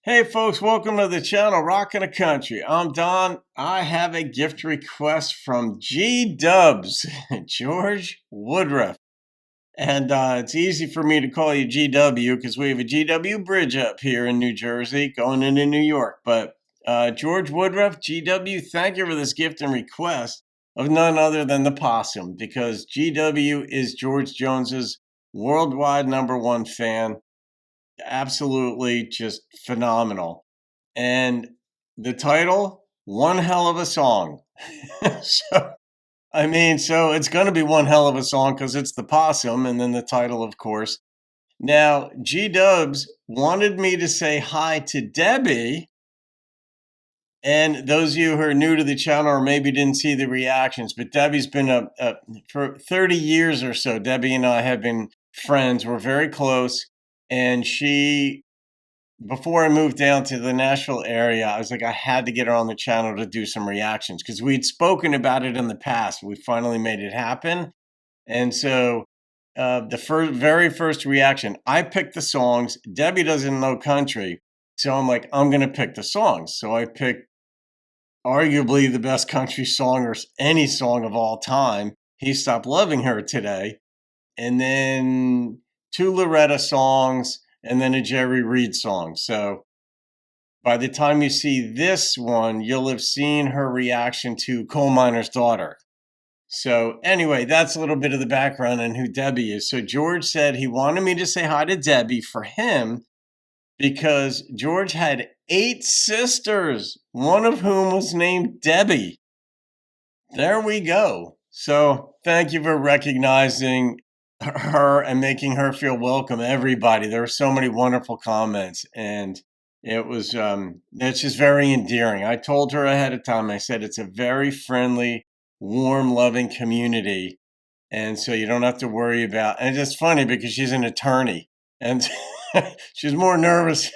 Hey folks, welcome to the channel Rockin' the Country. I'm Don. I have a gift request from G-Dubs, George Woodruff. And it's easy for me to call you GW because we have a GW bridge up here in New Jersey going into New York. But George Woodruff, GW, thank you for this gift and request of none other than the possum, because GW is George Jones's worldwide #1 fan. Absolutely just phenomenal. And the title, One Hell of a Song. so so it's going to be one hell of a song because it's the possum, and then the title, of course. Now, G-Dubs wanted me to say hi to Debbie. And those of you who are new to the channel or maybe didn't see the reactions, but Debbie's been for 30 years or so. Debbie and I have been friends. We're very close. And before I moved down to the Nashville area, I was like, I had to get her on the channel to do some reactions because we'd spoken about it in the past. We finally made it happen. And so the very first reaction, I picked the songs. Debbie doesn't know country. So I'm like, I'm going to pick the songs. So I picked arguably the best country song or any song of all time, He Stopped Loving Her Today. And then 2 Loretta songs, and then a Jerry Reed song. So by the time you see this one, you'll have seen her reaction to Coal Miner's Daughter. So anyway, that's a little bit of the background on who Debbie is. So George said he wanted me to say hi to Debbie for him because George had 8 sisters, one of whom was named Debbie. There we go. So thank you for recognizing her and making her feel welcome. Everybody, there were so many wonderful comments, and it was it's just very endearing. I told her ahead of time, I said it's a very friendly, warm, loving community, and so you don't have to worry about. And it's funny because she's an attorney, and she's more nervous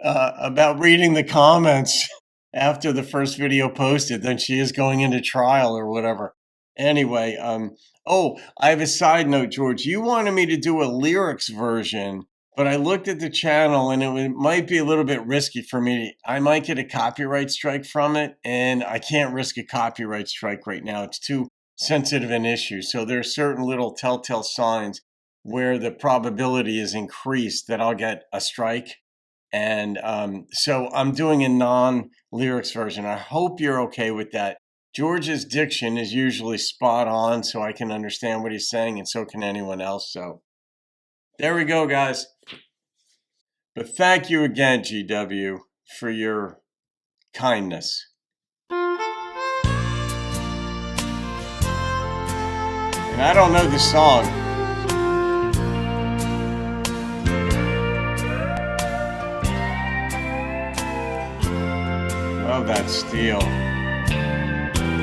about reading the comments after the first video posted than she is going into trial or whatever. Anyway, I have a side note, George. You wanted me to do a lyrics version, but I looked at the channel and it might be a little bit risky for me. I might get a copyright strike from it, and I can't risk a copyright strike right now. It's too sensitive an issue. So there are certain little telltale signs where the probability is increased that I'll get a strike. And so I'm doing a non-lyrics version. I hope you're okay with that. George's diction is usually spot on, so I can understand what he's saying, and so can anyone else. So there we go, guys. But thank you again, GW, for your kindness. And I don't know the song. Love that steel.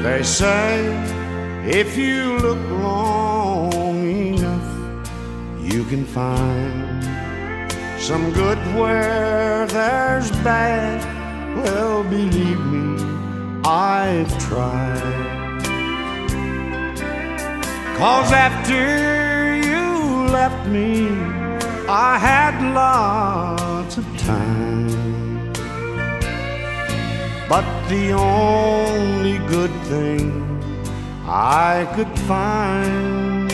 They say if you look long enough, you can find some good where there's bad. Well, believe me, I've tried. 'Cause after you left me, I had lots of time. But the only good thing I could find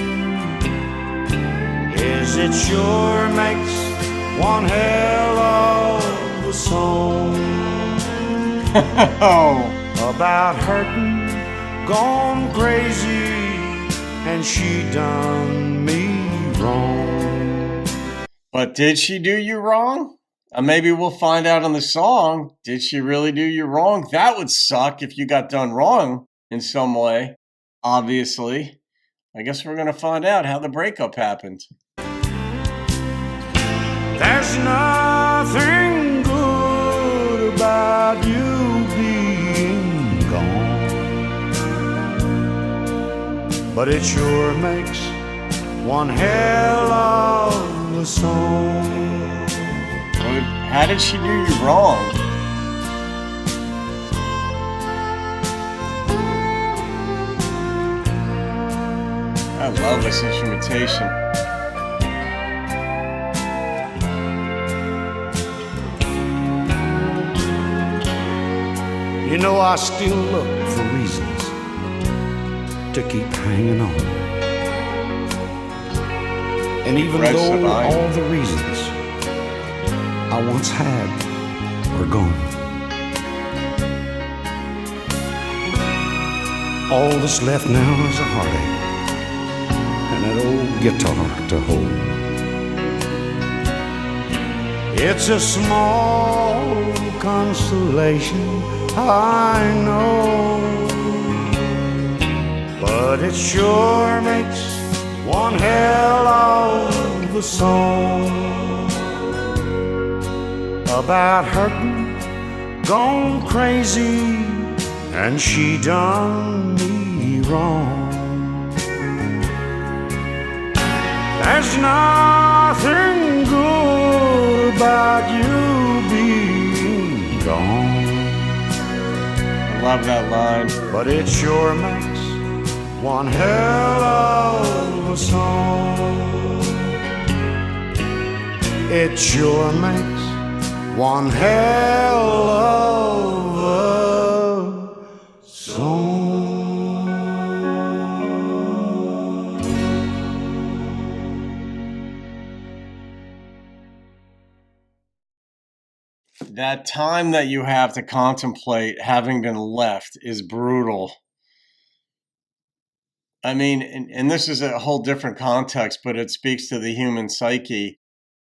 is it sure makes one hell of a song. About hurting, gone crazy, and she done me wrong. But did she do you wrong? Maybe we'll find out on the song. Did she really do you wrong? That would suck if you got done wrong in some way, obviously. I guess we're going to find out how the breakup happened. There's nothing good about you being gone, but it sure makes one hell of a song. How did she do you wrong? I love this instrumentation. You know I still look for reasons to keep hanging on. And even Red though Savine. all the reasons I once had are gone, all that's left now is a heartache and that old guitar to hold. It's a small consolation, I know, but it sure makes one hell of a song about hurting, gone crazy, and she done me wrong. There's nothing good about you being gone. I love that line. But it sure makes one hell of a song. It sure makes one hell of a song. That time that you have to contemplate having been left is brutal. I mean, and this is a whole different context, but it speaks to the human psyche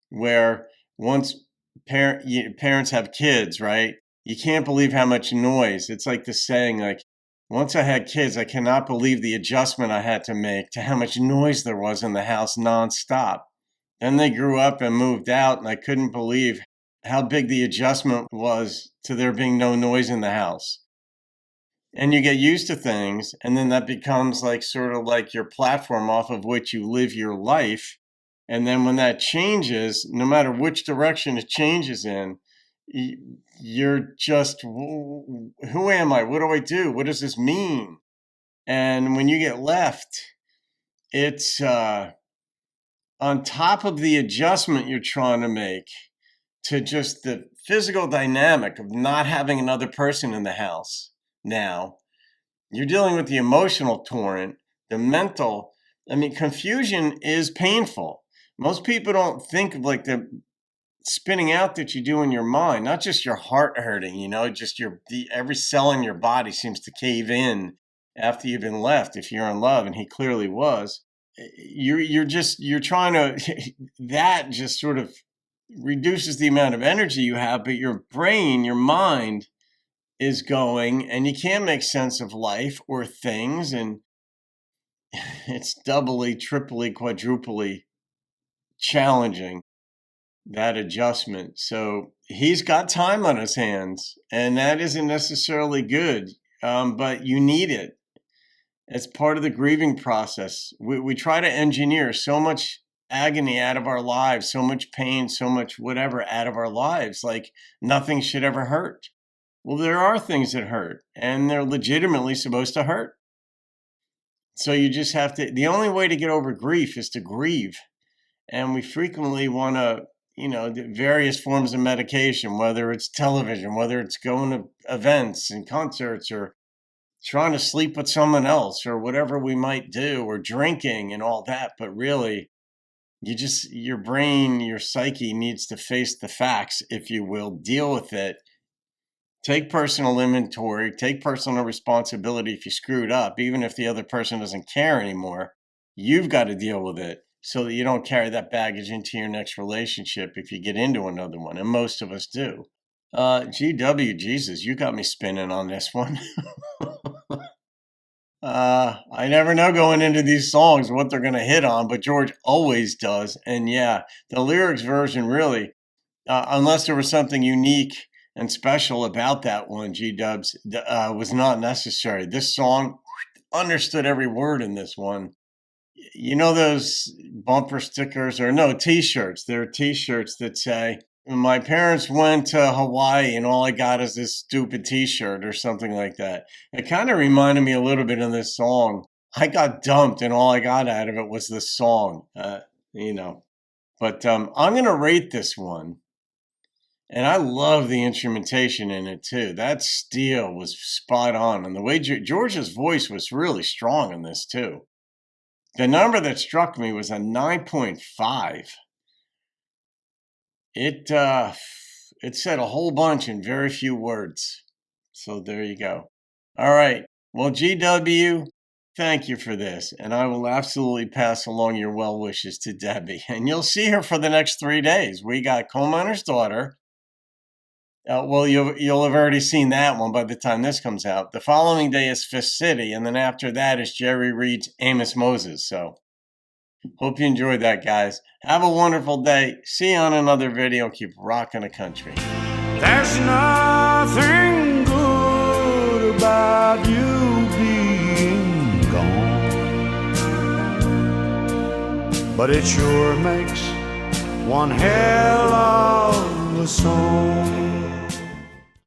where once parents have kids, right? You can't believe how much noise. It's like the saying, like, once I had kids, I cannot believe the adjustment I had to make to how much noise there was in the house nonstop. Then they grew up and moved out, and I couldn't believe how big the adjustment was to there being no noise in the house. And you get used to things, and then that becomes like sort of like your platform off of which you live your life. And then when that changes, no matter which direction it changes in, you're just, who am I? What do I do? What does this mean? And when you get left, it's on top of the adjustment you're trying to make to just the physical dynamic of not having another person in the house now. You're dealing with the emotional torrent, the mental. I mean, confusion is painful. Most people don't think of like the spinning out that you do in your mind, not just your heart hurting, just every cell in your body seems to cave in after you've been left, if you're in love, and he clearly was. You're trying to, that just sort of reduces the amount of energy you have, but your brain, your mind is going, and you can't make sense of life or things, and it's doubly, triply, quadruply challenging, that adjustment. So he's got time on his hands, and that isn't necessarily good, but you need it. It's part of the grieving process. We try to engineer so much agony out of our lives, so much pain, so much whatever out of our lives, like nothing should ever hurt. Well, there are things that hurt, and they're legitimately supposed to hurt. So you just have to, the only way to get over grief is to grieve. And we frequently want to, various forms of medication, whether it's television, whether it's going to events and concerts, or trying to sleep with someone else, or whatever we might do, or drinking and all that. But really, your brain, your psyche needs to face the facts, if you will, deal with it. Take personal inventory, take personal responsibility if you screwed up, even if the other person doesn't care anymore. You've got to deal with it so that you don't carry that baggage into your next relationship if you get into another one, and most of us do. GW, Jesus, you got me spinning on this one. I never know going into these songs what they're going to hit on, but George always does. And yeah, the lyrics version really, unless there was something unique and special about that one, G-Dubs, was not necessary. This song, understood every word in this one. You know those bumper stickers, or no, T-shirts. There are T-shirts that say, my parents went to Hawaii and all I got is this stupid T-shirt, or something like that. It kind of reminded me a little bit of this song. I got dumped and all I got out of it was this song, But I'm going to rate this one. And I love the instrumentation in it too. That steel was spot on. And the way George's voice was really strong in this too. The number that struck me was a 9.5. It said a whole bunch in very few words. So there you go. All right. Well, GW, thank you for this. And I will absolutely pass along your well wishes to Debbie. And you'll see her for the next 3 days. We got Coal Miner's Daughter. Well, you'll have already seen that one by the time this comes out. The following day is Fifth City. And then after that is Jerry Reed's Amos Moses. So hope you enjoyed that, guys. Have a wonderful day. See you on another video. Keep rocking the country. There's nothing good about you being gone, but it sure makes one hell of